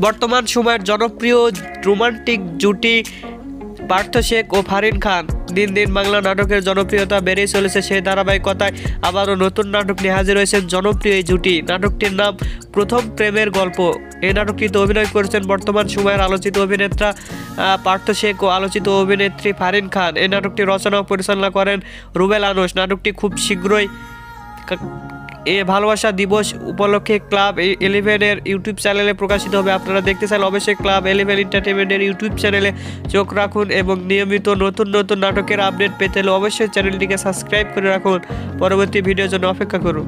বর্তমান সময়ের জনপ্রিয় রোমান্টিক জুটি পার্থ শেখ ও ফারিন খান। দিন দিন বাংলা নাটকের জনপ্রিয়তা বেড়েই চলেছে, সেই ধারাবাহিকতায় আবারও নতুন নাটক নিয়ে হাজির হয়েছেন জনপ্রিয় এই জুটি। নাটকটির নাম প্রথম প্রেমের গল্প। এই নাটকটিতে অভিনয় করেছেন বর্তমান সময়ের আলোচিত অভিনেতা পার্থ শেখ ও আলোচিত অভিনেত্রী ফারিন খান। এই নাটকটি রচনা ও পরিচালনা করেন রুবেল আনুশ। নাটকটি খুব শীঘ্রই ভালোবাসা দিবস উপলক্ষে ক্লাব 11-এর ইউটিউব চ্যানেলে প্রকাশিত হবে। আপনারা দেখতে চাইলে অবশ্যই ক্লাব 11 এন্টারটেনমেন্টের ইউটিউব চ্যানেলে চোখ রাখুন এবং নিয়মিত নতুন নতুন নাটকের আপডেট পেতে হলে অবশ্যই চ্যানেলটিকে সাবস্ক্রাইব করে রাখুন। পরবর্তী ভিডিওর জন্য অপেক্ষা করুন।